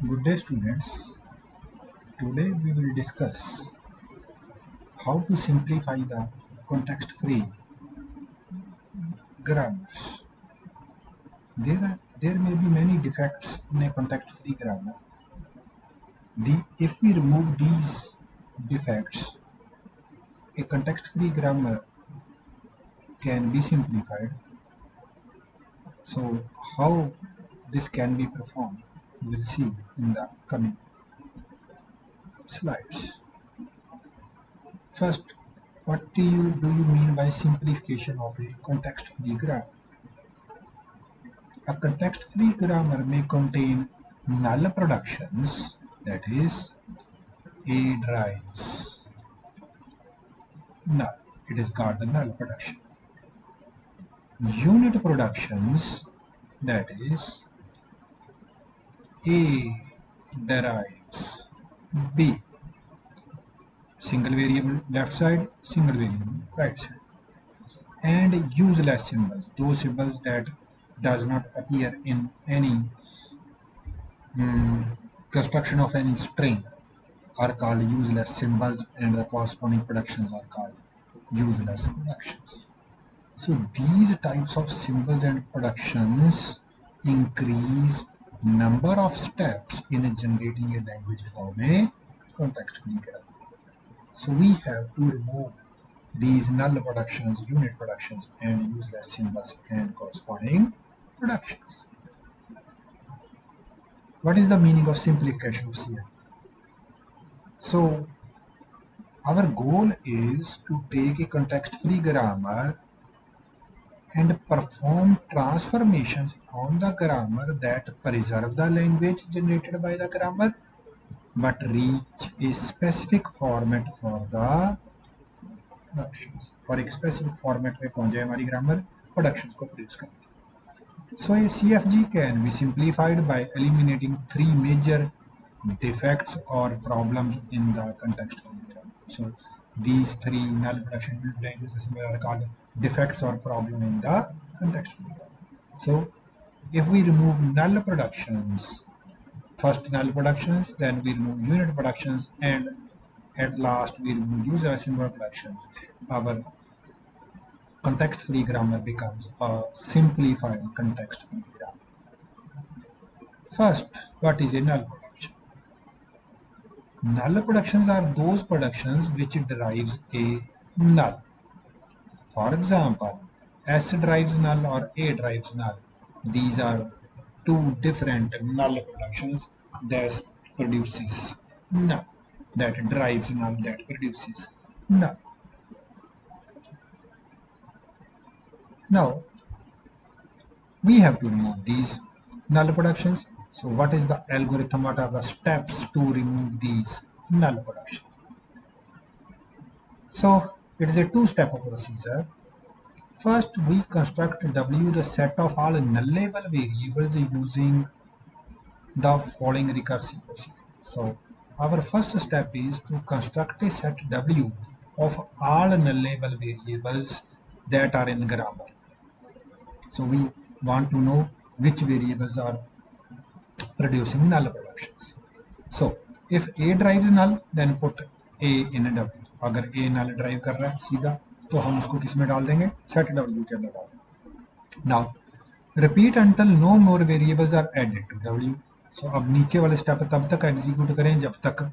Good day, students. Today we will discuss how to simplify the context-free grammars. There may be many defects in a context-free grammar. If we remove these defects, a context-free grammar can be simplified. So, how this can be performed, we will see in the coming slides. First, what do you mean by simplification of a context-free grammar? A context-free grammar may contain null productions, that is, A drives null. It is called a null production. Unit productions, that is, A derives B. Single variable left side, single variable right side. And useless symbols, those symbols that does not appear in any construction of any string, are called useless symbols, and the corresponding productions are called useless productions. So these types of symbols and productions increase number of steps in generating a language from a context-free grammar. So we have to remove these null productions, unit productions, and useless symbols and corresponding productions. What is the meaning of simplification of CM? So our goal is to take a context-free grammar and perform transformations on the grammar that preserve the language generated by the grammar but reach a specific format for the productions. और एक specific format में पहुंच जाए हमारी grammar productions को produce करने. So a CFG can be simplified by eliminating three major defects or problems in the context-free grammar. So these three null production languages are called defects or problem in the context-free grammar. So if we remove null productions, first null productions, then we remove unit productions, and at last we remove user symbol productions, our context-free grammar becomes a simplified context-free grammar. First, what is a null production? Null productions are those productions which derives a null. For example, S drives null or A drives null. These are two different null productions that produces null, that drives null, that produces null. Now, we have to remove these null productions. So what is the algorithm? What are the steps to remove these null productions? So it is a two-step procedure. First, we construct W, the set of all nullable variables, using the following recursive procedure. So our first step is to construct a set W of all nullable variables that are in grammar. So we want to know which variables are producing null productions. So if A drives null, then put A in W. अगर A null drive कर रहा है सीधा, तो हम उसको किस में डाल देंगे? Set W के अंदर डाल देंगे. Now repeat until no more variables are added to W. So अब नीचे वाले स्टेप तब तक एग्जीक्यूट करें जब तक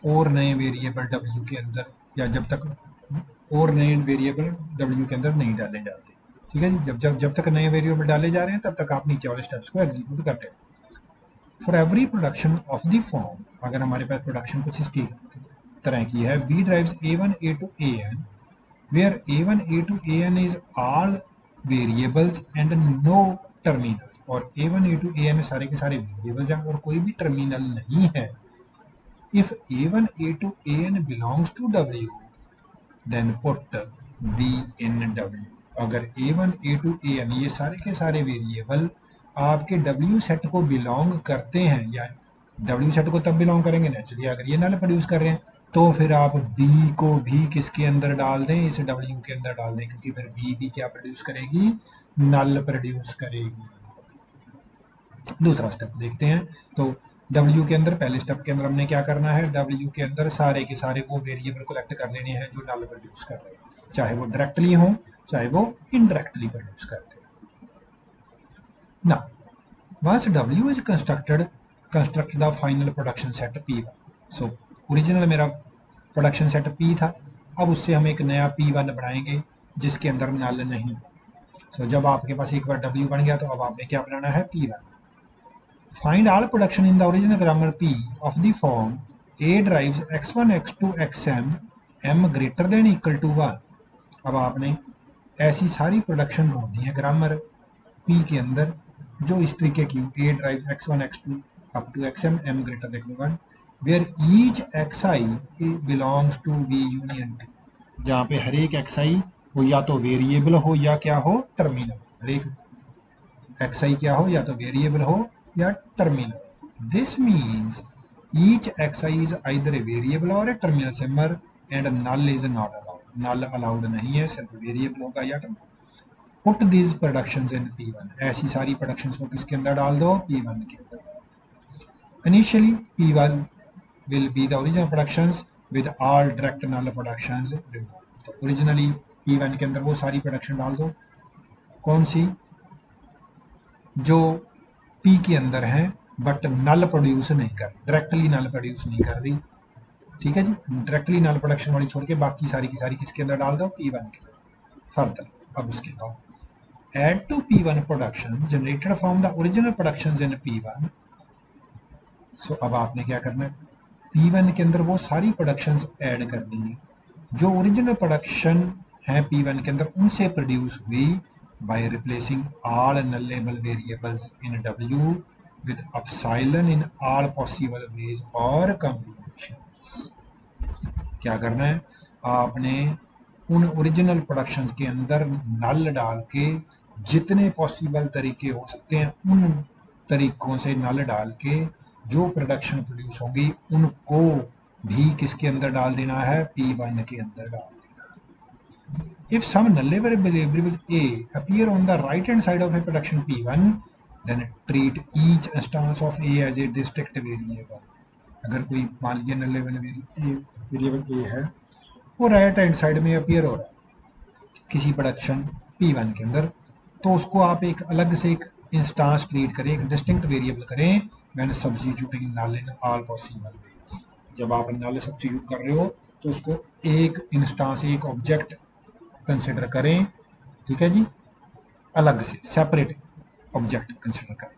और नए वेरिएबल W के अंदर, या जब तक और नए वेरिएबल W के अंदर नहीं डाले जाते. ठीक है जी, जब तक नए वेरिएबल डाले जा रहे हैं तब तक आप नीचे वाले स्टेप्स को एग्जीक्यूट करते हैं. For every production of the form, अगर हमारे पास प्रोडक्शन कुछ इस तरह की है, B drives A1 A2 AN, where A1 A2 AN is all variables and no terminals, और A1 A2 AN में सारे के सारे वेरिएबल्स हैं और कोई भी टर्मिनल नहीं है. If A1 A2 AN belongs to W, then put B in W. अगर A1 A2 AN ये सारे के सारे वेरिएबल आपके W सेट को बिलोंग करते हैं, या W सेट को तब बिलोंग करेंगे नेचुरली अगर ये नल प्रोड्यूस कर रहे हैं, तो फिर आप B को भी किसके अंदर डाल दें? इस W के अंदर डाल दें, क्योंकि फिर B भी क्या प्रोड्यूस करेगी? नल प्रोड्यूस करेगी. दूसरा स्टेप देखते हैं। तो W के अंदर, पहले स्टेप के अंदर हमने क्या करना है, W के अंदर सारे के सारे वो वेरिएबल कलेक्ट कर लेने हैं जो नल प्रोड्यूस कर रहे हैं, चाहे वो डायरेक्टली हो चाहे वो इनडायरेक्टली प्रोड्यूस करते हैं। ना once W is construct the final production set P1। So original मेरा प्रोडक्शन सेट P था, अब उससे हम एक नया P1 बनाएंगे जिसके अंदर नल नहीं। सो जब आपके पास एक बार W बन गया तो अब आपने क्या बनाना है, P1। Find all production in the original grammar P of the form A drives x1 x2 xm m greater than equal to 1। अब आपने ऐसी सारी प्रोडक्शन ढूंढनी है ग्रामर P के अंदर जो इस तरीके की A drives x1 x2 up to xm m greater than 1 where each xi belongs to V union T। जहाँ पे हर एक xi वो या तो वेरिएबल हो या क्या हो, टर्मिनल। हर एक xi क्या हो, या तो वेरिएबल हो या terminal. This means each xi is either a variable or a terminal symbol and null is not allowed. Null allowed नहीं है, सिर्फ वेरिएबल होगा या terminal. Put these productions in P1। ऐसी सारी प्रोडक्शंस को किसके अंदर डाल दो, P1 के अंदर। Initially P1 will be the original productions with all direct null productions removed। तो ओरिजिनली P1 के अंदर वो सारी प्रोडक्शन डाल दो, कौन सी, जो P के अंदर है बट नल प्रोड्यूस नहीं कर, डायरेक्टली नल प्रोड्यूस नहीं कर रही। ठीक है जी, डायरेक्टली नल प्रोडक्शन वाली छोड़ के बाकी सारी की सारी किसके अंदर डाल दो, P1 के अंदर। फर्दर अब उसके बाद add to P1 production generated from the original productions in P1। सो अब आपने क्या करना है, P1 के अंदर वो सारी प्रोडक्शंस ऐड करनी है जो ओरिजिनल प्रोडक्शन है P1 के अंदर उनसे प्रोड्यूस हुई, by replacing all nullable variables in W with epsilon in all possible veg और कॉम्बिनेशंस। क्या करना है, आपने उन ओरिजिनल प्रोडक्शंस के अंदर नल डाल के जितने पॉसिबल तरीके हो सकते हैं उन तरीकों से नल डाल के जो प्रोडक्शन प्रोड्यूस होगी उनको भी किसके अंदर डाल देना है, P1 के अंदर डाल देना। If some nullable variable A appear on the right hand side of a production P1, then treat each instance of A as a distinct variable। अगर कोई मान लीजिए nullable वेरिएबल A है, वो राइट हैंड साइड में appear हो रहा है किसी प्रोडक्शन P1 के अंदर, तो उसको आप एक अलग से एक इंस्टांस ट्रीट करें, एक डिस्टिंक्ट वेरिएबल करें when substituting null in all possible ways. जब आप नल सब्स्टिट्यूट कर रहे हो तो उसको एक इंस्टांस, एक ऑब्जेक्ट कंसिडर करें, ठीक है जी, अलग से सेपरेट ऑब्जेक्ट कंसिडर करें।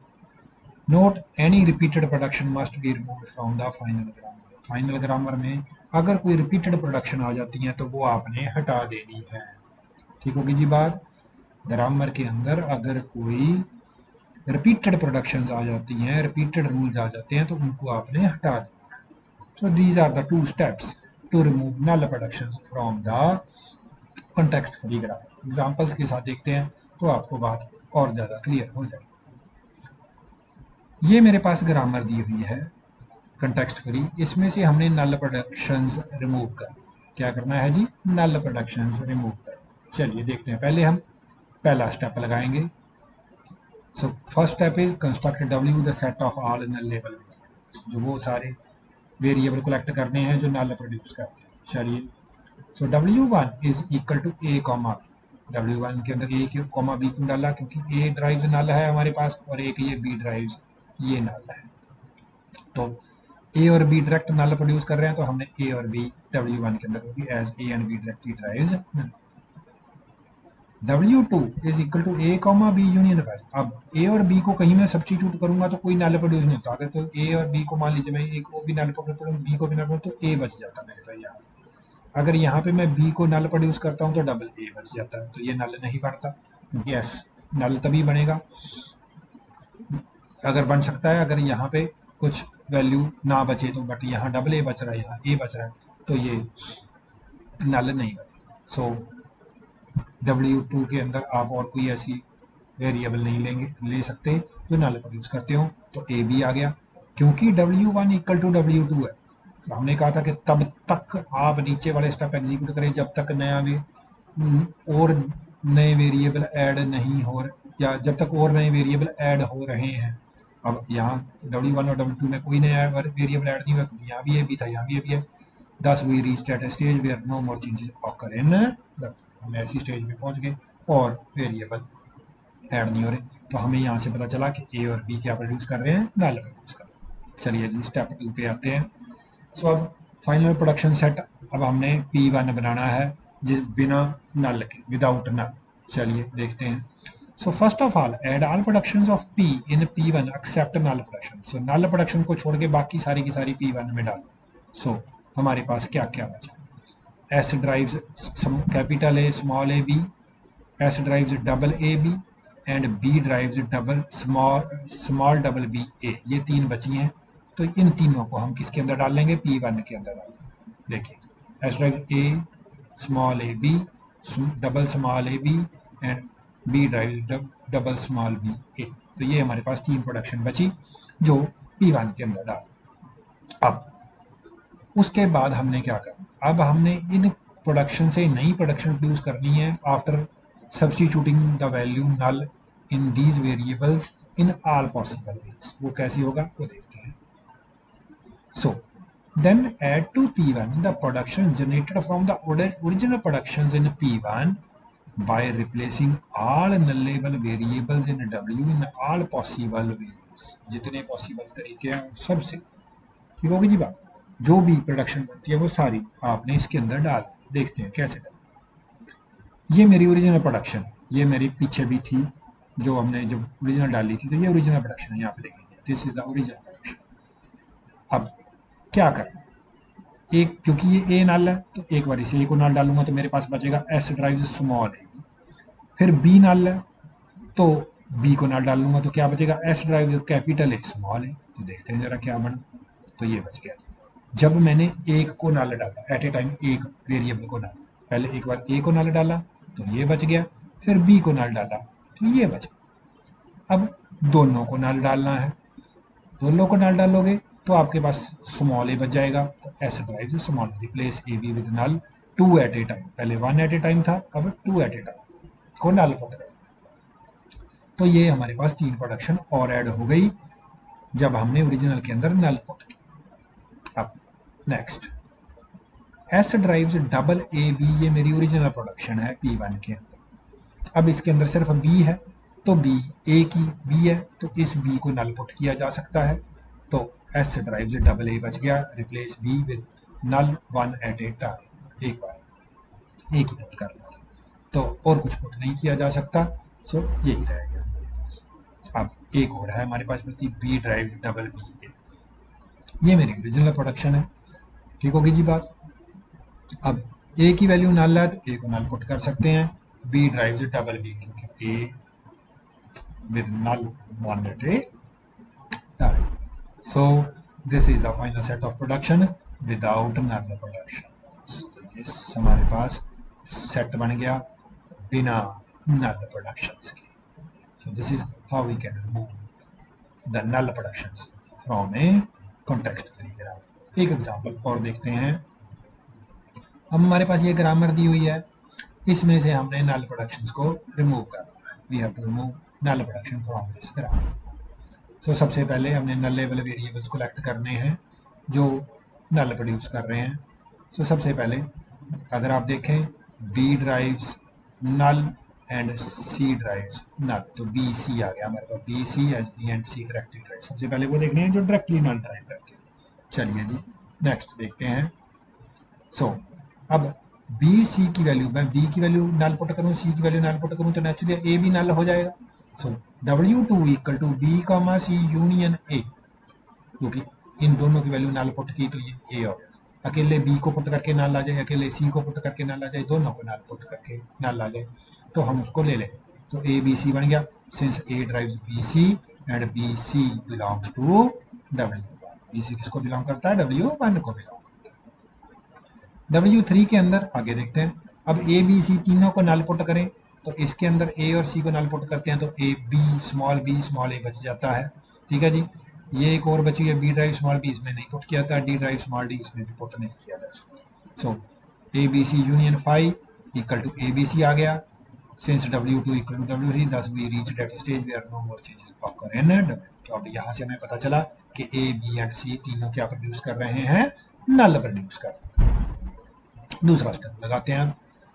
Note any repeated production must be removed from the final grammar. Final grammar में अगर कोई रिपीटेड प्रोडक्शन आ जाती है तो वो आपने हटा देनी है। ठीक होगी जी बात। ग्रामर के अंदर अगर कोई रिपीटेड प्रोडक्शंस आ जाती हैं, रिपीटेड रूल्स आ जाते हैं तो उनको आपने हटा देना है। So these are the 2 steps to remove null productions from the context free grammar. Examples के साथ देखते हैं तो आपको बात और ज़्यादा क्लियर हो जाएगी। ये मेरे पास ग्रामर दी हुई है कॉन्टेक्स्ट फ्री, इसमें से हमने नल प्रोडक्शंस रिमूव कर, क्या करना है जी, नल प्रोडक्शंस रिमूव कर। चलिए देखते हैं, पहले हम पहला स्टेप लगाएंगे। So first step is construct W the set of all nullable variables. जो वो सारे वेरिएबल कलेक्ट करने हैं जो नल प्रोड्यूस करते हैं। चलिए, so W1 is equal to A comma B। W1 के अंदर A कॉमा B क्यों डाला, क्योंकि A ड्राइव्स नल है हमारे पास और एक ये B ड्राइव्स ये नल है। तो A और B डायरेक्ट नल प्रोड्यूस कर रहे हैं तो हमने A और B W1 के अंदर होगी as A and B directly drives null. W2 is equal to A comma B union Y। अब A और B को कहीं मैं सब्स्टिट्यूट करूंगा तो कोई नल प्रोड्यूस नहीं होता। अगर तो A और B को मान लीजिए मैं A को भी नल प्रोड्यूस करूँ, B को भी नल प्रोड्यूस, तो A बच जाता मेरे पास यहाँ। अगर यहाँ पे मैं B को नल प्रोड्यूस करता हूँ तो डबल A बच जाता है, तो ये नल नहीं बनता, क्योंकि S नल तभी बनेगा अगर बन सकता है अगर यहाँ पे कुछ वैल्यू ना बचे तो, बट यहाँ डबल A बच रहा है, यहाँ A बच रहा है, तो ये नल नहीं बनेगा। सो W2 के अंदर आप और कोई ऐसी वेरिएबल नहीं ले सकते जो नल प्रोड्यूस करते हो, तो A भी आ गया। क्योंकि W1 इक्वल टू W2 है, तो हमने कहा था कि तब तक आप नीचे वाले स्टेप एग्जीक्यूट करें जब तक और नए वेरिएबल ऐड नहीं हो, या जब तक और नए वेरिएबल ऐड हो रहे हैं अब यहाँ W1 और W2 में कोई नया वेरिएबल ऐड नहीं हुआ क्योंकि यहाँ भी ए बी था, यहाँ भी ए बी है। Thus we reached at a stage where no more changes occur in W। हम ऐसी स्टेज में पहुंच गए और वेरिएबल ऐड नहीं हो रहे, तो हमें यहाँ से पता चला कि ए और बी क्या प्रोड्यूस कर रहे हैं, नल प्रोड्यूस कर रहे हैं। चलिए जी स्टेप 2 पे आते हैं। सो अब फाइनल प्रोडक्शन सेट अब हमने P1 बनाना है जिस बिना नल के, विदाउट नल। चलिए देखते हैं। So first of all add all productions of P in P1 except null production. So null production को छोड़ के बाकी सारी की सारी P1 में डालो। सो हमारे पास क्या क्या बचा? S derives capital A small A B, S drives double A B and B derives double small double B A. ये तीन बची हैं, तो इन तीनों को हम किसके अंदर डाल लेंगे? P1 के अंदर डाल लेंगे। देखिए S derives A small A B, double small A B and B derives double small B A. तो ये हमारे पास तीन प्रोडक्शन बची जो P1 के अंदर डाल। अब उसके बाद हमने क्या करना? अब हमने इन प्रोडक्शन से नई प्रोडक्शन प्रोड्यूस करनी है after substituting the value null in these variables in all possible ways. वो कैसे होगा वो देखते हैं। So then add to P1 the production generated from the original productions in P1 by replacing all nullable variables in W in all possible ways। जितने possible तरीके हैं सबसे, ठीक होगी जी बात। जो भी प्रोडक्शन बनती है वो सारी आपने इसके अंदर डाल। देखते हैं कैसे डाल। ये मेरी ओरिजिनल प्रोडक्शन, ये मेरी पीछे भी थी जो हमने जब ओरिजिनल डाली थी, तो ये ओरिजिनल प्रोडक्शन है। यहाँ पे देख लीजिए, this is the original production. अब क्या करना? एक, क्योंकि ये ए नल है तो एक बार इसे ए को नल डालूंगा तो मेरे पास बचेगा S ड्राइव स्मॉल ए। फिर B नल है तो B को नल डाल लूंगा तो क्या बचेगा? S derive capital A small A. तो देखते हैं जरा क्या बना। तो ये बच गया। जब मैंने एक को नल डाला एट ए टाइम, एक वेरिएबल को नल, पहले एक बार ए को नल डाला तो ये बच गया, फिर बी को नल डाला तो ये बच गया। अब दोनों को नल डालना है, दोनों को नल डालोगे तो आपके पास स्मॉल ए बच जाएगा। तो S drive small replace A B with null two at a time. पहले वन एट ए टाइम था, अब टू एट ए टाइम को नल पुट कर। तो ये हमारे पास तीन प्रोडक्शन और ऐड हो गई जब हमने ओरिजिनल के अंदर नल पुट किया। अब next S drives double A B, ये मेरी ओरिजिनल प्रोडक्शन है P1 के अंदर। अब इसके अंदर सिर्फ B है तो B A की B है तो इस B को नल पुट किया जा सकता है। तो S ड्राइव्स डबल ए बच गया, replace B with null one at a time. एक बार एक ही पुट करना था तो और कुछ पुट नहीं किया जा सकता। सो यही रह गया हमारे पास। अब एक और है हमारे पास बची B derives double B A. ये मेरी ओरिजिनल प्रोडक्शन है, ठीक होगी जी बात। अब ए की वैल्यू नल है तो ए को नल पुट कर सकते हैं। B ड्राइव्स डबल बी क्योंकि A with null one at a time. So this is the final set of production without null production. तो ये हमारे पास सेट बन गया बिना नल प्रोडक्शंस के। So this is how we can remove the null productions from a context free grammar. एक example और देखते हैं। अब हमारे पास ये ग्रामर दी हुई है, इसमें से हमने नल प्रोडक्शंस को रिमूव करना है। We have to remove null production from this grammar. So सबसे पहले हमने नल लेवल वेरिएबल्स कलेक्ट करने हैं जो नल प्रोड्यूस कर रहे हैं। सो सबसे पहले अगर आप देखें B derives null and C derives null, तो B C आ गया हमारे पास। B C each B and C directly derive. सबसे पहले वो देखने हैं जो डायरेक्टली नल ड्राइव करते हैं। चलिए जी नेक्स्ट देखते हैं। सो अब B C की वैल्यू, मैं B की वैल्यू नल पुट करूँ, C की वैल्यू नल पुट करूँ तो नेचुरली A भी नल हो जाएगा। So W2 equal to B comma C union A, क्योंकि इन दोनों की वैल्यू नल पुट की तो ये A हो गया। अकेले B को पुट करके नल आ जाए, अकेले C को पुट करके नल आ जाए, दोनों को नल पुट करके नल आ जाए तो हम उसको ले लेंगे। तो A B C बन गया। Since A drives B C and B C belongs to W1। B C किसको बिलोंग करता है? W1 को बिलोंग करता है। W3 के अंदर आगे देखते हैं। अब A B C तीनों को नल पुट करें तो इसके अंदर A और C को नल पुट करते हैं तो A B स्मॉल A बच जाता है। ठीक है जी। ये एक और बची है B ड्राइव स्मॉल B, इसमें नहीं पुट किया था। D ड्राइव स्मॉल D, इसमें भी पुट नहीं किया जा सकता। So A B C union 5 equal to A B C आ गया। Since W2 equal to WC thus we reach that stage where no more changes occur in W। तो अब यहाँ से हमें पता चला कि A, B एंड C तीनों क्या प्रोड्यूस कर रहे हैं, नल प्रोड्यूस कर रहे हैं। दूसरा स्टेप लगाते हैं।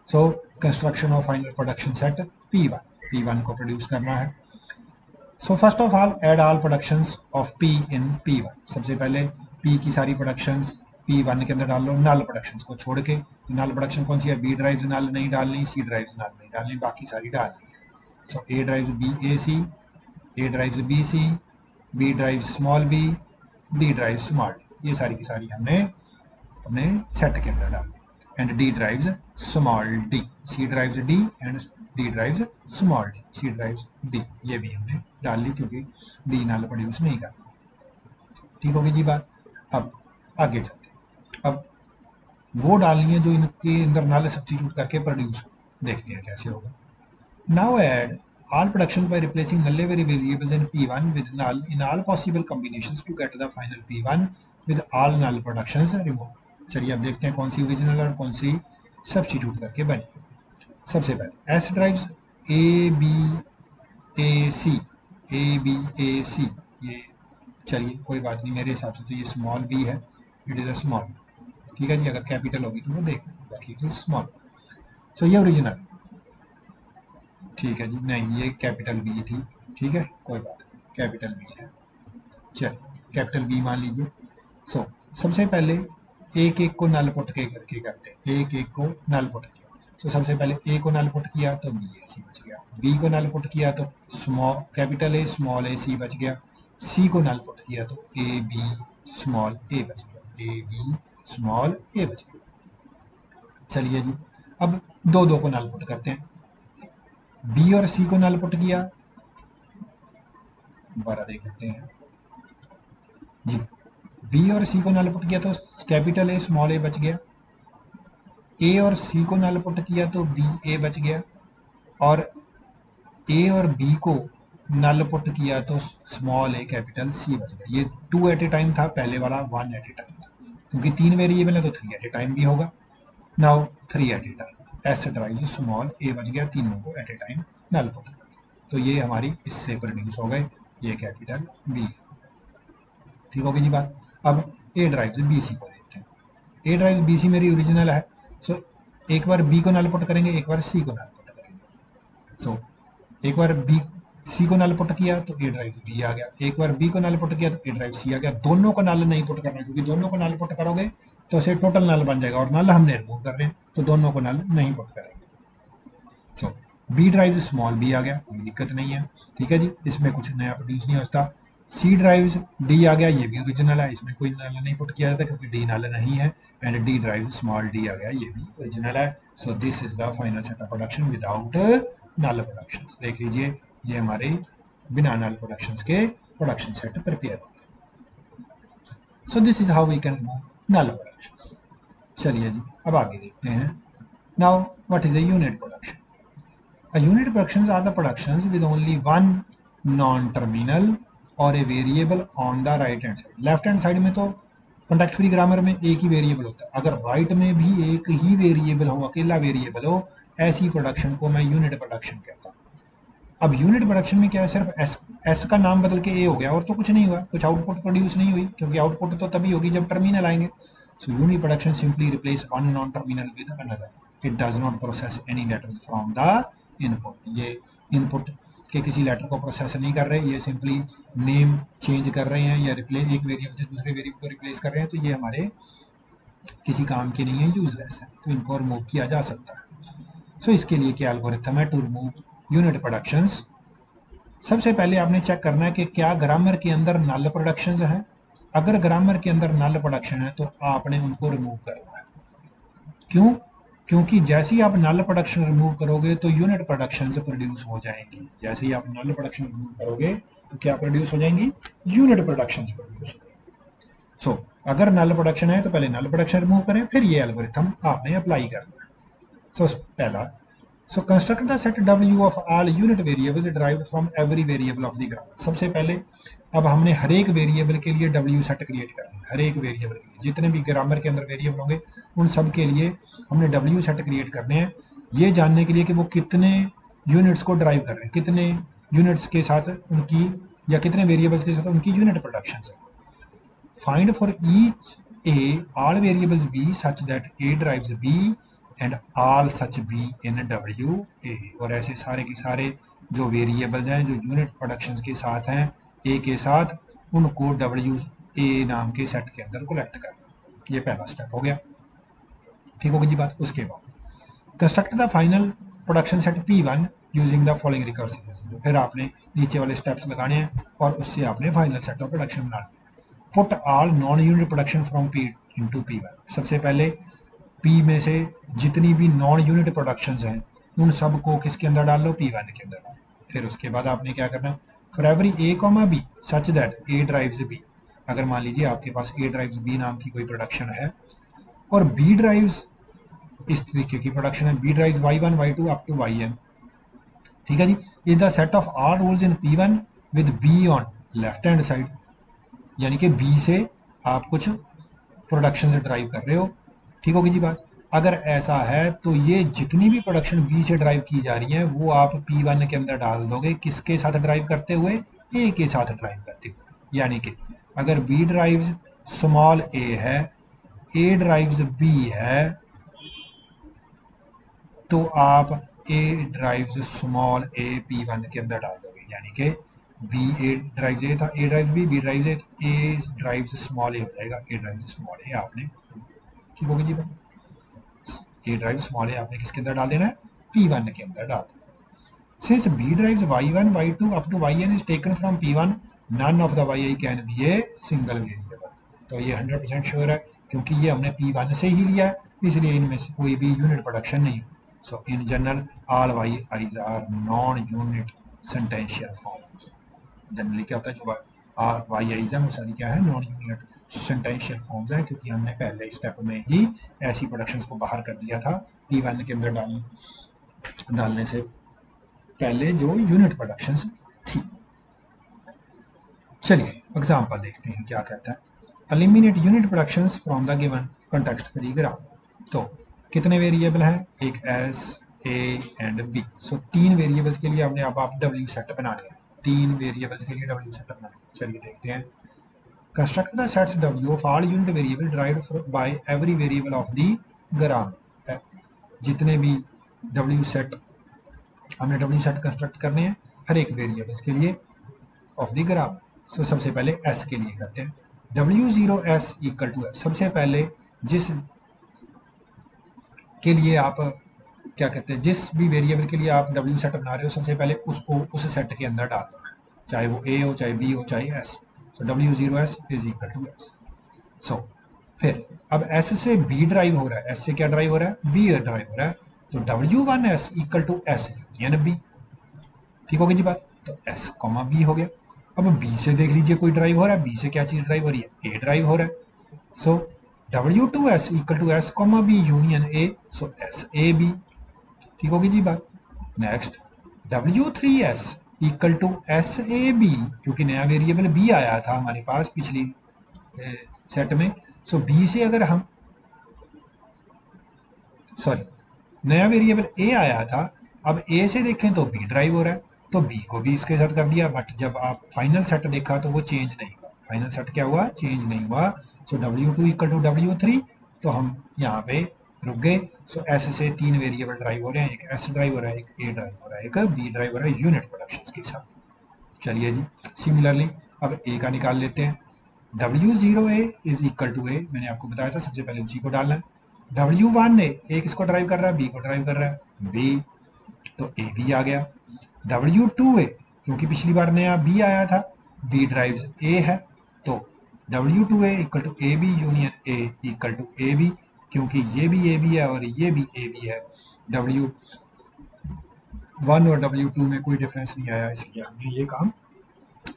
So construction of final production set P1 को प्रोड्यूस करना है। So first of all add all productions of P in P1। सबसे पहले P की सारी प्रोडक्शंस P1 के अंदर डाल लो, नल प्रोडक्शंस को छोड़ के। तो नल प्रोडक्शन कौन सी है? B ड्राइव्स नल नहीं डालनी, C ड्राइव्स नल नहीं डालनी, बाकी सारी डालनी है। सो A drives BAC, A drives BC, B drives small b, D drives small d, ये सारी की सारी हमने अपने सेट के अंदर डाली। And D drives small d, C drives D and D drives small d, C drives D, ये भी हमने डाल ली क्योंकि D नल प्रोड्यूस नहीं करना। ठीक होगी जी बात। अब आगे चलते हैं। अब वो डालनी है जो इनके अंदर नल सब्स्टिट्यूट करके प्रोड्यूस हो, देखते हैं कैसे होगा। Now add all productions by replacing null variables in P1 with null in all possible combinations to get the final P1 with all null productions removed। चलिए अब देखते हैं कौन सी ओरिजिनल और कौन सी सब्स्टिट्यूट करके बनी। सबसे पहले S ड्राइव्स ABAC, ये चलिए कोई बात नहीं, मेरे हिसाब से तो ये स्मॉल b है, इट इज़ अ स्मॉल। ठीक है जी, अगर कैपिटल होगी तो वो देख लें, बाकी इट इज स्मॉल। सो ये ओरिजिनल, ठीक है जी, नहीं ये कैपिटल बी थी, ठीक है कोई बात नहीं, कैपिटल बी है, चलिए कैपिटल बी मान लीजिए। सो सबसे पहले एक एक को नल पुट के करके करते हैं, एक एक को नल पुट किया। सो सबसे पहले ए को नल पुट किया तो बी ए सी बच गया, बी को नल पुट किया तो स्मॉल कैपिटल ए स्मॉल ए सी बच गया, सी को नल पुट किया तो ए बी स्मॉल ए बच गया, ए बी स्मॉल ए बच गया। चलिए जी, अब दो दो को नल पुट करते हैं। बी और सी को नल पुट किया, दोबारा देख लेते हैं जी, बी और सी को नल पुट किया तो कैपिटल ए स्मॉल ए बच गया, ए और सी को नल पुट किया तो बी ए बच गया, और ए और बी को नल पुट किया तो स्मॉल ए कैपिटल सी बच गया। ये 2 एट ए टाइम था, पहले वाला 1 एट ए टाइम था, क्योंकि 3 वेरिएबल है तो 3 एट ए टाइम भी होगा। Now 3 at a time S drive small A बच गया, तीनों को at a time null put कर, तो ये हमारी इससे प्रोड्यूस हो गए, ये कैपिटल बी। ठीक होगी जी बात। अब ए ड्राइव बी सी को देखते हैं। ए ड्राइव बी सी मेरी ओरिजिनल है, सो एक बार बी को नल पुट करेंगे, एक बार सी को नल पुट करेंगे। सो एक बार बी सी को नल पुट किया तो ए ड्राइव बी आ गया, एक बार बी को नल पुट किया तो ए ड्राइव सी आ गया। दोनों को नल नहीं पुट करना, क्योंकि दोनों को नल पुट करोगे तो उसे टोटल नल बन जाएगा, और नल हमने रिमूव कर रहे हैं तो दोनों को नल नहीं पुट करेंगे। सो बी ड्राइव स्मॉल बी आ गया, कोई दिक्कत नहीं है, ठीक है जी, इसमें कुछ नया प्रोड्यूस नहीं होता। सी ड्राइव डी आ गया, ये भी ओरिजिनल है, इसमें कोई नल नहीं पुट किया जाता क्योंकि डी नल नहीं है। And D derive small D आ गया, ये भी ओरिजिनल है। So this is the final set of production without null production. देख लीजिए, ये हमारे बिना नल प्रोडक्शन के प्रोडक्शन सेट प्रिपेयर हो गए। So this is how we can remove null production. चलिए जी, अब आगे देखते हैं। Now what is a unit production? A unit productions are the productions with only one non-terminal or a variable on the right hand side। Left hand side में तो context free grammar में एक ही वेरिएबल होता है, अगर right में भी एक ही वेरिएबल हो, अकेला वेरिएबल हो, ऐसी प्रोडक्शन को मैं यूनिट प्रोडक्शन कहता हूँ। अब यूनिट प्रोडक्शन में क्या है, सिर्फ एस का नाम बदल के ए हो गया और तो कुछ नहीं हुआ, कुछ आउटपुट प्रोड्यूस नहीं हुई, क्योंकि आउटपुट तो तभी होगी जब टर्मिनल आएंगे। So unit production simply replace one non terminal with another, it does not process any letters from the input. ये इनपुट के किसी लेटर को प्रोसेस नहीं कर रहे, ये सिंपली नेम चेंज कर रहे हैं या रिप्लेस एक वेरिएबल से दूसरे वेरिएबल को रिप्लेस कर रहे हैं, तो ये हमारे किसी काम के नहीं है, यूजलेस है, तो इनको रिमूव किया जा सकता है। सो इसके लिए क्या एल्गोरिथम है टू रिमूव यूनिट प्रोडक्शंस? सबसे पहले आपने चेक करना है कि क्या ग्रामर के अंदर नल प्रोडक्शंस है। अगर ग्रामर के अंदर नल प्रोडक्शन है तो आपने उनको रिमूव करना है। क्यों? क्योंकि जैसे ही आप नल प्रोडक्शन रिमूव करोगे तो यूनिट प्रोडक्शन से प्रोड्यूस हो जाएंगी। जैसे ही आप नल प्रोडक्शन रिमूव करोगे तो क्या प्रोड्यूस हो जाएंगी? यूनिट प्रोडक्शन से प्रोड्यूस हो जाएंगी। सो अगर नल प्रोडक्शन है तो पहले नल प्रोडक्शन रिमूव करें, फिर ये एल्गोरिथम आपने अप्लाई करना है। सो पहला, so construct the set W of all unit variables derived from every variable of the grammar. सबसे पहले अब हमने हर एक वेरिएबल के लिए W सेट क्रिएट करना है। हर एक वेरिएबल के लिए जितने भी ग्रामर के अंदर वेरिएबल होंगे उन सब के लिए हमने W सेट क्रिएट करने हैं, ये जानने के लिए कि वो कितने यूनिट्स को ड्राइव कर रहे हैं, कितने यूनिट्स के साथ उनकी या कितने वेरिएबल्स के साथ उनकी यूनिट प्रोडक्शन है। Find for each A all variables B such that A drives B and all such B in W A. और ऐसे सारे के सारे जो वेरिएबल्स हैं जो यूनिट प्रोडक्शन के साथ हैं ए के साथ, उनको डब्ल्यू ए नाम के सेट के अंदर कलेक्ट करना। ये पहला स्टेप हो गया, ठीक होगी जी बात। उसके बाद construct the final production set P1 using the following recursive procedure. फिर आपने नीचे वाले स्टेप्स लगाने हैं और उससे आपने फाइनल सेट ऑफ प्रोडक्शन बनाना है। Put all non unit production from P into P1। सबसे पहले P में से जितनी भी नॉन यूनिट प्रोडक्शंस हैं उन सब को किसके अंदर डाल लो, P1 के अंदर डालो। फिर उसके बाद आपने क्या करना है, for every A, B such that A drives B। अगर मान लीजिए आपके पास A ड्राइव्स B नाम की कोई प्रोडक्शन है और B ड्राइव्स इस तरीके की प्रोडक्शन है, B derives y1 y2 up to yn, ठीक है जी। Is the set of all rules in P1 with B on left hand side, यानी कि B से आप कुछ प्रोडक्शन से ड्राइव कर रहे हो, ठीक होगी जी बात। अगर ऐसा है तो ये जितनी भी प्रोडक्शन B से ड्राइव की जा रही है वो आप P1 के अंदर डाल दोगे, किसके साथ ड्राइव करते हुए, A के साथ ड्राइव करते हुए। यानी कि अगर B ड्राइव्स स्मॉल a है, A ड्राइव्स B है, तो आप A drives small a P1 के अंदर डाल दोगे, यानी कि B A ड्राइव्स A था, A drives B, B drives A, तो A ड्राइव्स स्मॉल a हो जाएगा, A ड्राइव्स स्मॉल a आपने, ठीक होगी जी बात। A ड्राइव स्मॉल a आपने किसके अंदर डाल देना है, P1 के अंदर डाल देना। Since B drives y1, y2 up to yn is taken from P1, none of the yi can be a single variable। तो ये 100% श्योर है क्योंकि ये हमने P1 से ही लिया है, इसलिए इनमें से कोई भी यूनिट प्रोडक्शन नहीं है। So in general all yi's are non unit sentential forms. Generally क्या होता है, जो yi's है वो सारी क्या है, नॉन यूनिट सेंटेंशियल फॉर्म्स हैं, क्योंकि हमने पहले स्टेप में ही ऐसी प्रोडक्शंस को बाहर कर दिया था P1 के अंदर डालने से पहले जो यूनिट प्रोडक्शंस थी। चलिए एग्जांपल देखते हैं क्या कहता है। Eliminate unit productions from the given context free graph. तो कितने वेरिएबल हैं, एक S, A and B। So 3 variables के लिए हमने अब आप W सेट बनाने हैं, 3 वेरिएबल्स के लिए W सेट बनाने हैं। चलिए देखते हैं। Construct the sets W of all unit variable derived by every variable of the grammar. जितने भी W सेट हमने W सेट कंस्ट्रक्ट करने हैं हर एक वेरिएबल्स के लिए ऑफ द ग्राफ। सो सबसे पहले S के लिए करते हैं, W0S इक्वल टू S। सबसे पहले जिस के लिए आप क्या कहते हैं, जिस भी वेरिएबल के लिए आप W सेट बना रहे हो सबसे पहले उसको उस सेट के अंदर डाल देना, चाहे वो A हो, चाहे B हो, चाहे S। So W0S is equal to S। So फिर अब S से B ड्राइव हो रहा है, S से क्या ड्राइव हो रहा है, B ड्राइव हो रहा है, तो W1S equal to S union B, ठीक होगी जी बात। तो S कॉमा B हो गया। अब B से देख लीजिए कोई ड्राइव हो रहा है, B से क्या चीज ड्राइव हो रही है, A ड्राइव हो रहा है। So W2S equal to S comma B union A, so SAB, ठीक होगी जी बात। Next W3S equal to SAB, क्योंकि नया वेरिएबल B आया था हमारे पास पिछली सेट में। सो B से अगर हम नया वेरिएबल A आया था, अब A से देखें तो B ड्राइव हो रहा है, तो B को भी इसके साथ कर दिया, बट जब आप फाइनल सेट देखा तो वो चेंज नहीं हुआ। फाइनल सेट क्या हुआ, चेंज नहीं हुआ। सो W2 इक्वल टू W3, तो हम यहाँ पे रुक गए। सो S से 3 वेरिएबल ड्राइव हो रहे हैं, एक S ड्राइव हो रहा है, एक A ड्राइव हो रहा है, एक B ड्राइव हो रहा है यूनिट प्रोडक्शन के साथ। चलिए जी, सिमिलरली अब A का निकाल लेते हैं। W0A is equal to A, मैंने आपको बताया था सबसे पहले उसी को डालना है। W1A एक किसको ड्राइव कर रहा है, B को ड्राइव कर रहा है, B, तो A भी आ गया। W2A क्योंकि पिछली बार नया B आया था, B ड्राइव्स A है, तो W2A equal to AB union A equal to AB, क्योंकि ये भी AB है और ये भी AB है। W1 और W2 में कोई डिफरेंस नहीं आया, इसलिए हमने ये काम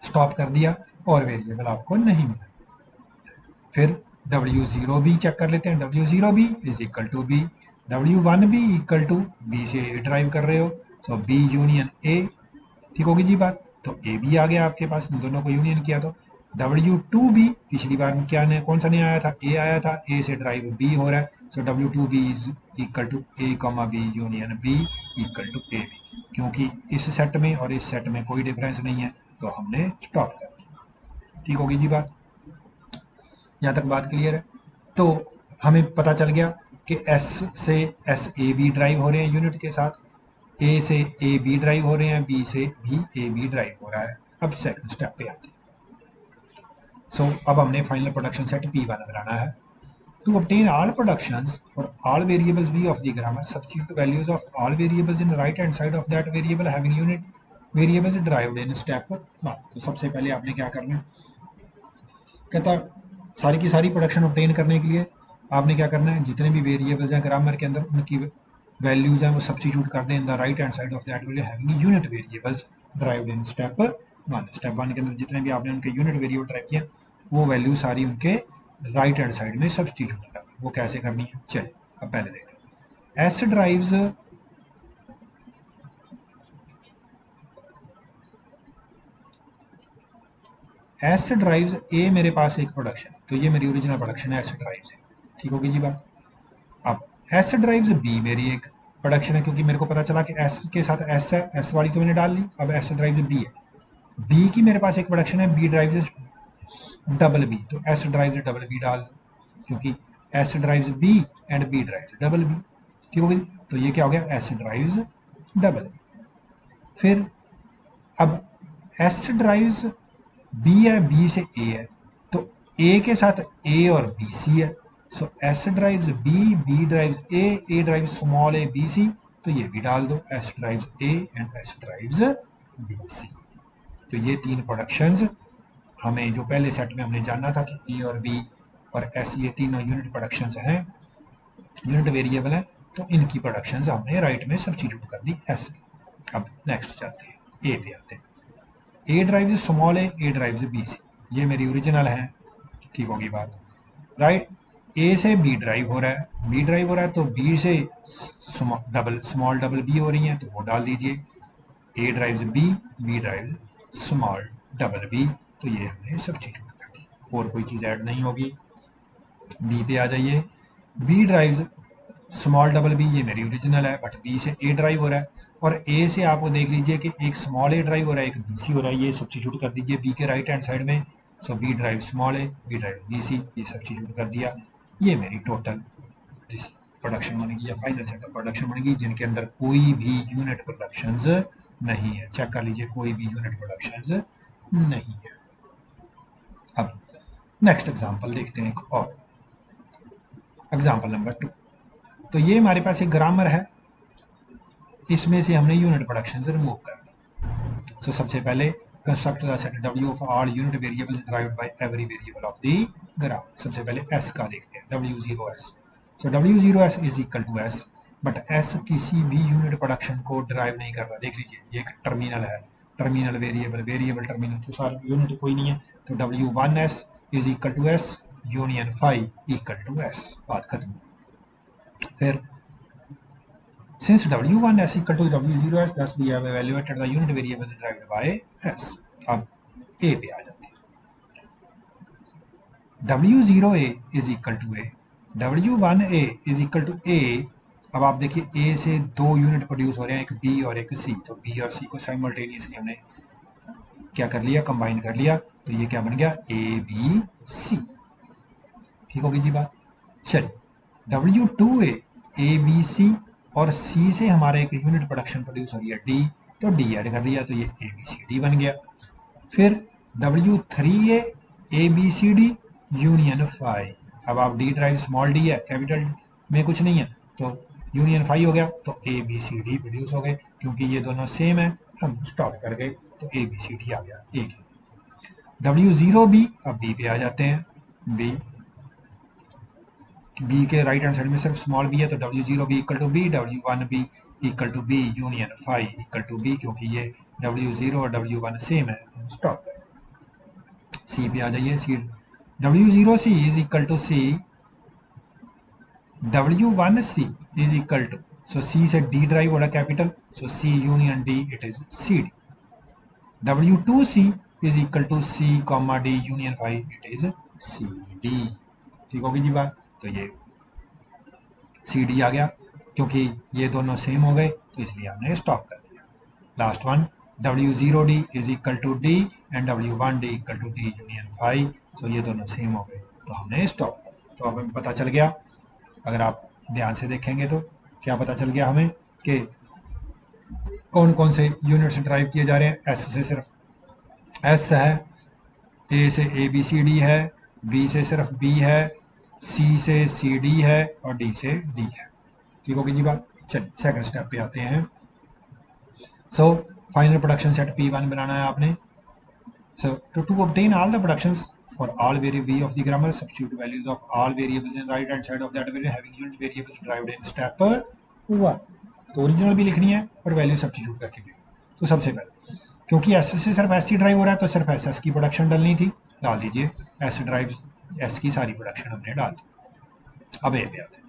स्टॉप कर दिया और वेरिएबल आपको नहीं मिला। फिर W0B चेक कर लेते हैं। W0B is equal to B, W1B equal to B से A ड्राइव कर रहे हो, सो B यूनियन A, ठीक होगी जी बात। तो A भी आ गया आपके पास, दोनों को यूनियन किया तो W2B, पिछली बार में क्या ने कौन सा नहीं आया था, A आया था, A से ड्राइव B हो रहा है, so W2B is equal to A comma B union B equal to AB। क्योंकि इस सेट में और इस सेट में कोई डिफरेंस नहीं है, तो हमने स्टॉप कर दिया। ठीक होगी जी बात, यहाँ तक बात क्लियर है। तो हमें पता चल गया कि एस से एस ए बी ड्राइव हो रहे हैं यूनिट के साथ, ए से ए बी ड्राइव हो रहे हैं, बी से भी ए बी ड्राइव हो रहा है। अब सेकंड स्टेप पे आते हैं। अब हमने फाइनल प्रोडक्शन सेट P1 बनाना है। To obtain all productions for all variables v of the grammar, substitute values of all variables in right hand side of that variable having unit variables derived in step 1। तो सबसे पहले आपने क्या करना है, कहता सारी की सारी प्रोडक्शन ऑब्टेन करने के लिए आपने क्या करना है, जितने भी वेरिएबल्स हैं ग्रामर के अंदर उनकी वैल्यूज हैं वो सब्स्टिट्यूट कर दें in the right hand side of that value having unit variables derived in step 1। Step 1 के अंदर जितने भी आपने उनके यूनिट वेरिएबल ड्राइव किया वो वैल्यू सारी उनके राइट हैंड साइड में सब्स्टिट्यूट करनी। वो कैसे करनी है, चलिए अब पहले देखते हैं। एस ड्राइव्स एस ड्राइव्स ए मेरे पास एक प्रोडक्शन है, तो ये मेरी ओरिजिनल प्रोडक्शन है एस ड्राइव्स है। ठीक होगी जी बात। अब एस ड्राइव्स बी मेरी एक प्रोडक्शन है, क्योंकि मेरे को पता चला कि एस के साथ एस है, एस वाली तो मैंने डाल ली। अब एस ड्राइव्स बी है, बी की मेरे पास एक प्रोडक्शन है बी ड्राइव्स डबल बी, तो एस ड्राइव्स डबल बी डाल दो, क्योंकि S drives B and B drives double B. ठीक हो गई, तो ये क्या हो गया, एस ड्राइव्स डबल बी। फिर अब एस ड्राइव्स बी है, बी से ए है, तो ए के साथ ए और बी सी है, so S drives B, B derives A derives small A B C, तो ये भी डाल दो, S derives A and S drives B C. तो ये तीन प्रोडक्शंस हमें जो पहले सेट में हमने जाना था कि ए और बी और एस ये तीनों यूनिट प्रोडक्शंस हैं, यूनिट वेरिएबल है, तो इनकी प्रोडक्शंस हमने राइट में सब्स्टिट्यूट कर दी एस। अब नेक्स्ट चलते हैं, ए पे आते हैं। ए ड्राइव्स स्मॉल ए ड्राइव्स बी सी, ये मेरी ओरिजिनल है। ठीक होगी बात, राइट। ए से बी ड्राइव हो रहा है, बी ड्राइव हो रहा है, तो बी से स्मॉल डबल बी हो रही हैं, तो वो डाल दीजिए। A drives B, B derive small double B, तो ये हमने सब्स्टिट्यूट कर दी, और कोई चीज़ ऐड नहीं होगी। बी पे आ जाइए, B drives small double B, ये मेरी ओरिजिनल है, बट बी से ए ड्राइव हो रहा है, और ए से आपको देख लीजिए कि एक स्मॉल ए ड्राइव हो रहा है, एक बी सी हो रहा है, ये सब्स्टिट्यूट कर दीजिए बी के राइट हैंड साइड में। सो B derive small A, B drive B C, ये सब्स्टिट्यूट कर दिया। ये मेरी टोटल प्रोडक्शन बनेगी या फाइनल सेटअप प्रोडक्शन बनेगी, जिनके अंदर कोई भी यूनिट प्रोडक्शंस नहीं है। चेक कर लीजिए, कोई भी यूनिट प्रोडक्शंस नहीं है। अब नेक्स्ट एग्जांपल देखते हैं, एक और एग्जांपल नंबर 2। तो ये हमारे पास एक ग्रामर है, इसमें से हमने यूनिट प्रोडक्शन से रिमूव करना। सो सबसे पहले construct the set W of all unit variables derived by every variable of the grammar. सबसे पहले S का देखते हैं, W0S। So W0S is equal to S, but S किसी भी यूनिट प्रोडक्शन को डिराइव नहीं कर रहा। देख लीजिए, ये एक टर्मिनल है, टर्मिनल वेरिएबल, वेरिएबल टर्मिनल, तो सारे यूनिट कोई नहीं है, तो W1S is equal to S union 5 equal to S, बात खत्म। फिर since W1S equal to W0S, thus we have evaluated the unit variables derived by S। अब A पे आ जाते हैं, W0A is equal to A, W1A is equal to A। अब आप देखिए, A से दो यूनिट प्रोड्यूस हो रहे हैं, एक B और एक C, तो B और C को साइमल्टेनियसली हमने क्या कर लिया, कंबाइन कर लिया, तो ये क्या बन गया, ABC। ठीक होगी जी बात। चलिए W2A, ABC और C से हमारा एक यूनिट प्रोडक्शन प्रोड्यूस हो रही है D, तो D ऐड कर लिया, तो ये ABCD बन गया। फिर W3A ABCD यूनियन 5, अब आप D ड्राइव स्मॉल d है, कैपिटल में कुछ नहीं है, तो यूनियन 5 हो गया, तो ABCD प्रोड्यूस हो गए, क्योंकि ये दोनों सेम है, हम स्टॉप कर गए, तो ABCD आ गया एक ही। W0B, अब B पे आ जाते हैं, बी के राइट हैंड साइड में सिर्फ स्मॉल बी है, तो W0B equal to B, W1B equal to B union 5 equal to B, क्योंकि ये W0 और W1 सेम है, स्टॉप। सी पे आ जाइए, C W0C is equal to C, W1C is equal to, so C से डी ड्राइव हो रहा capital, so C union D, it is CD। W2C is equal to C comma D union 5, it is CD। ठीक होगी जी बात, तो ये CD आ गया, क्योंकि ये दोनों सेम हो गए, तो इसलिए हमने स्टॉप कर दिया। Last one W0D is equal to D and W1D equal to D union phi. So ये दोनों सेम हो गए, तो हमने स्टॉप कर। तो अब हमें पता चल गया, अगर आप ध्यान से देखेंगे तो क्या पता चल गया हमें कि कौन कौन से यूनिट्स ड्राइव किए जा रहे हैं। एस से सिर्फ एस है, ए से ए बी सी डी है, बी से सिर्फ बी है, सी से सी डी है और डी से डी है। ठीक होगी जी बात। चलिए सेकंड स्टेप पे आते हैं। So final production set P1 बनाना है आपने। So to obtain all the productions for all variable v of the grammar, substitute values of all variables in right hand side of that variable having unit variables derived in step 1। तो original भी लिखनी है और value substitute करके भी। तो सबसे पहले क्योंकि एस से सिर्फ एस ही ड्राइव हो रहा है, तो सिर्फ एस एस की प्रोडक्शन डालनी थी, डाल दीजिए। एस ड्राइव एस की सारी प्रोडक्शन हमने डाल दी। अब ए पे आते हैं।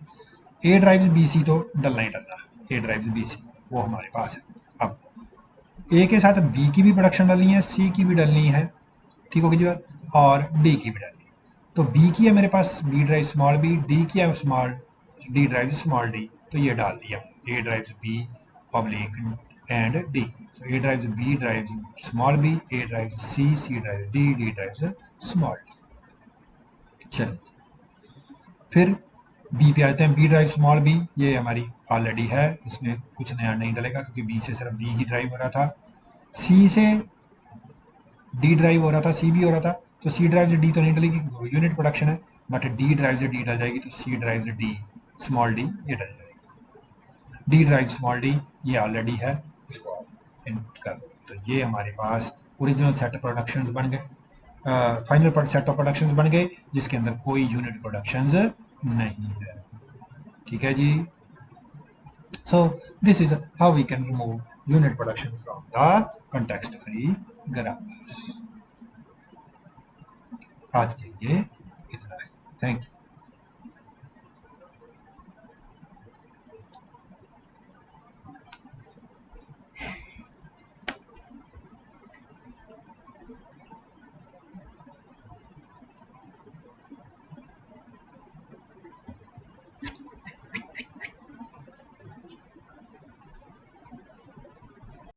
ए ड्राइव्स बी सी तो डलना ही डलना, ए ड्राइव्स बी सी वो हमारे पास है। अब ए के साथ बी की भी प्रोडक्शन डालनी है, सी की भी डालनी है, ठीक होगी जी बात, और डी की भी डालनी है। तो बी की है मेरे पास B derive small B, D की है small D derive small D, तो ये डाल दिया A derive B oblique and D. So A derive B derive small B, A derive C, C derive D, D derive small D. चलिए फिर B पे आते हैं। बी ड्राइव स्मॉल बी ये हमारी ऑलरेडी है, इसमें कुछ नया नहीं डलेगा क्योंकि बी से सिर्फ बी ही ड्राइव हो रहा था। सी से डी ड्राइव हो रहा था, सी भी हो रहा था, तो सी ड्राइव से डी तो नहीं डलेगी क्योंकि यूनिट प्रोडक्शन है, बट डी ड्राइव से डी डल जाएगी, तो सी ड्राइव से डी स्मॉल डी ये डल जाएगी। डी ड्राइव स्मॉल डी ये ऑलरेडी है, इसको आप इनपुट कर दो। तो ये हमारे पास ओरिजिनल सेट प्रोडक्शंस बन गए, फाइनल सेट ऑफ प्रोडक्शंस बन गए जिसके अंदर कोई यूनिट प्रोडक्शंस नहीं है। ठीक है जी। So this is how we can remove unit production from the context free grammars। आज के लिए इतना ही। Thank you.